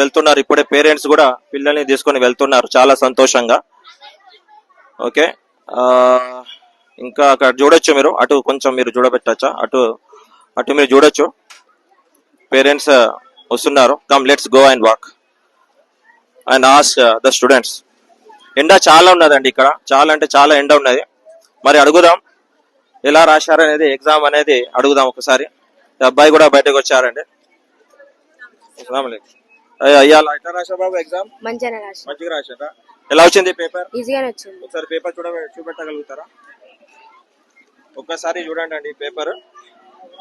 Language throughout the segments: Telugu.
వెళ్తున్నారు. ఇప్పుడే పేరెంట్స్ కూడా పిల్లల్ని తీసుకొని వెళ్తున్నారు చాలా సంతోషంగా. ఓకే, ఇంకా అక్కడ చూడొచ్చు మీరు. అటు కొంచెం మీరు చూడబెట్టచ్చా? అటు అటు మీరు చూడొచ్చు. పేరెంట్స్ వస్తున్నారు. Come let's go and walk and ask the students. ఎండ చాలా ఉన్నదండి ఇక్కడ, చాలా అంటే చాలా ఎండ ఉన్నది. మరి అడుగుదాం ఎలా రాశారనేది, ఎగ్జామ్ అనేది అడుగుదాం ఒకసారి. అబ్బాయి కూడా బయటకు వచ్చారండి. అయ్యా ఎట్లా రాశారు బాబు ఎగ్జామ్? మంచిగా రాశారా? ఎలా వచ్చింది పేపర్? ఈజీగానే వచ్చింది. ఒకసారి పేపర్ చూపెట్టగలుగుతారా? ఒక్కసారి చూడండి అండి పేపర్.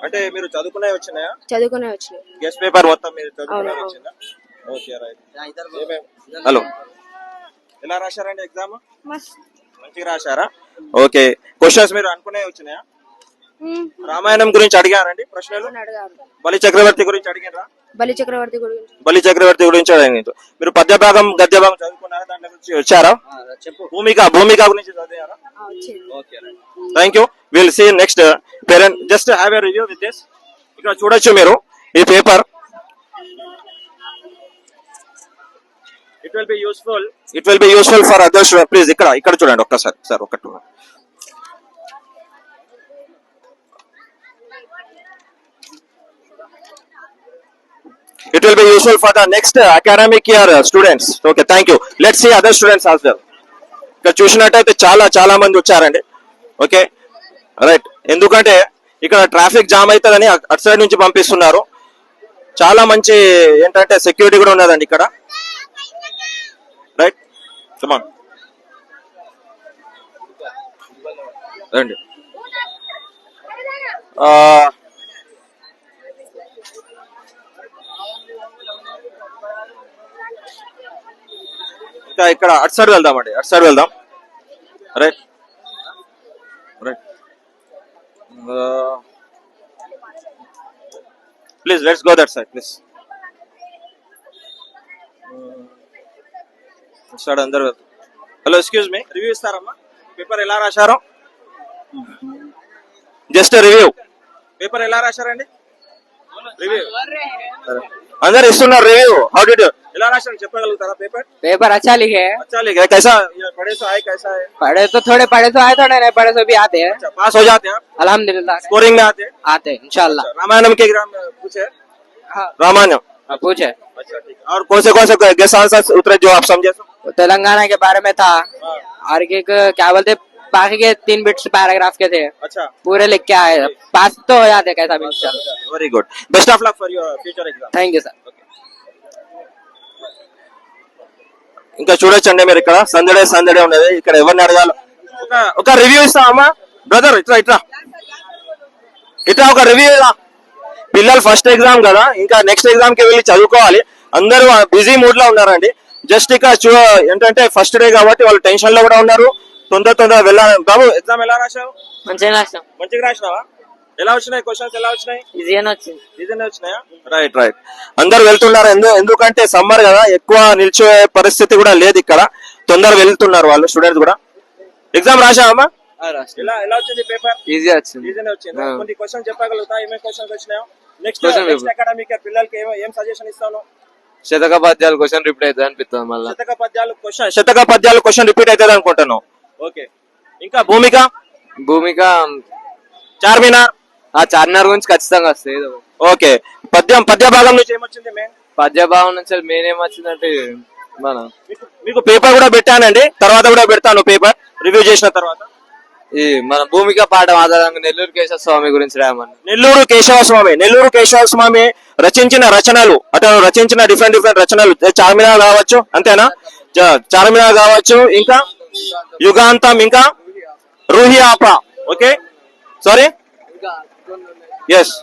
అంటే మీరు చదువుకునే వచ్చినాయా? చదువుకునే వచ్చినాయి. గెస్ట్ పేపర్ మొత్తం మీరు చదువుకునే వచ్చిందా? Okay right. హలో, ఎలా రాశారండి ఎగ్జామ్? మంచిగా రాశారా? ఓకే, క్వశ్చన్స్ మీరు అనుకునే వచ్చినాయా? రామాయణం గురించి అడిగారండి ప్రశ్నలు? బలి చక్రవర్తి గురించి అడిగారా? బలి చక్రవర్తి గురించి అడిగారు. మీరు పద్య భాగం గద్య భాగం చదువుకున్నారా? దాంట్లో గురించి వచ్చారా? భూమిక గురించి చదివారా? Okay right, thank you. Will see next parent. Just have a review with this. ఇక్కడ చూడొచ్చు మీరు ఈ paper. It will be useful for others. Please ఇక్కడ చూడండి ఒక్కసారి సార్. ఒకటి it will be useful for the next academic year students. Okay, thank you. Let's see other students as well. ఇక్కడ చూసినట్టయితే చాలా మంది వచ్చారండి. ఓకే రైట్, ఎందుకంటే ఇక్కడ ట్రాఫిక్ జామ్ అవుతుందని అటు సైడ్ నుంచి పంపిస్తున్నారు. చాలా మంచి ఏంటంటే సెక్యూరిటీ కూడా ఉన్నదండి ఇక్కడ. రైట్, కమాన్ రండి. ఇంకా ఇక్కడ అటు సైడ్ వెళ్దామండి, అటు సైడ్ వెళ్దాం. Right right, please let's go that side please. Side అందరు వెళ్తాం. హలో, ఎక్స్క్యూజ్ మీ, రివ్యూ ఇస్తారమ్మా? పేపర్ ఎలా రాశారు? Just review. పేపర్ ఎలా రాశారండి? రివ్యూ అందరు ఇస్తున్నారు రివ్యూ. How did you? ఎలా రాశారు చెప్పగలుగుతారా? पेपर अच्छा लिखे हैं। अच्छा लिखा है। कैसा पढ़े तो आए? कैसा है? पढ़े तो आए, थोड़े नहीं पढ़े तो भी आते हैं। अच्छा, पास हो जाते हैं अल्हम्दुलिल्लाह। स्कोरिंग में आते हैं इंशाल्लाह। अच्छा, रामायणम के एग्जाम पूछे? हाँ, रामायणम पूछे। अच्छा ठीक है। और कौन से गेस्ट आंसर उतरे जो आप समझे? तेलंगाना के बारे में था, हाँ। और एक क्या बोलते बाकी के 3 बिट्स पैराग्राफ के थे, अच्छा, पूरे लिख के आए। पास तो हो जाते कैसा भी इंशाल्लाह। Very good, best of luck for your future exam. Thank you sir. ఇంకా చూడొచ్చండి మీరు, ఇక్కడ సందడే ఉన్నది. ఇక్కడ ఎవరిని అడగాలి? ఒక రివ్యూ ఇస్తామా బ్రదర్? ఇట్లా ఒక రివ్యూ ఇలా. పిల్లలు ఫస్ట్ ఎగ్జామ్ కదా, ఇంకా నెక్స్ట్ ఎగ్జామ్ కి వెళ్ళి చదువుకోవాలి. అందరూ బిజీ మూడ్ లో ఉన్నారండి. జస్ట్ ఇక్కడ ఏంటంటే ఫస్ట్ డే కాబట్టి వాళ్ళు టెన్షన్ లో కూడా ఉన్నారు. తొందర వెళ్ళాలి. బాబు, ఎగ్జామ్ ఎలా రాశావు? మంచిగా రాసినావా? ఎలా వచ్చినాయి క్వశ్చన్స్? ఎలా వచ్చినాయి? ఈజీగానే వచ్చినాయా? రైట్. అందరు వెళ్తున్నారు. ఎందుకంటే సమ్మర్ కదా, ఎక్కువ నిల్చే పరిస్థితి కూడా లేదు ఇక్కడ. తొందర వెళ్తున్నారు వాళ్ళు, స్టూడెంట్స్ కూడా. ఎగ్జామ్ రాశావమ్మా? ఎలా వచ్చింది పేపర్? ఈజీగానే వచ్చింది. కొన్ని క్వశ్చన్ చెప్పగలుగుతా? ఏమేమి క్వశ్చన్స్ వచ్చినాయో? నెక్స్ట్ అకాడమిక్ పిల్లలకి ఏం సజెషన్ ఇస్తాను? శతక పద్యాలు క్వశ్చన్ రిపీట్ అవుతుంది అనిపిస్తుంది. మళ్ళీ శతక పద్యాలు క్వశ్చన్ రిపీట్ అవుతుంది అనుకుంటున్నాను. ఓకే, ఇంకా భూమిక చార్మినార్ గురించి ఖచ్చితంగా వస్తుంది. ఓకే, పద్య భాగం నుంచి ఏమొచ్చింది? పద్య భాగం నుంచి మెయిన్ ఏమొచ్చిందంటే మీకు పేపర్ కూడా పెట్టానండి, తర్వాత కూడా పెడతాను పేపర్ రివ్యూ చేసిన తర్వాత. ఈ మన భూమిక పాఠం ఆధారంగా నెల్లూరు కేశవ స్వామి గురించి రాయమని. నెల్లూరు కేశవ స్వామి రచించిన రచనలు, అతను రచించిన డిఫరెంట్ రచనలు. చార్మినార్ కావచ్చు, అంతేనా? చార్మినార్ కావచ్చు, ఇంకా యుగాంతం, ఇంకా Roohi Apa. Okay, sorry, yes.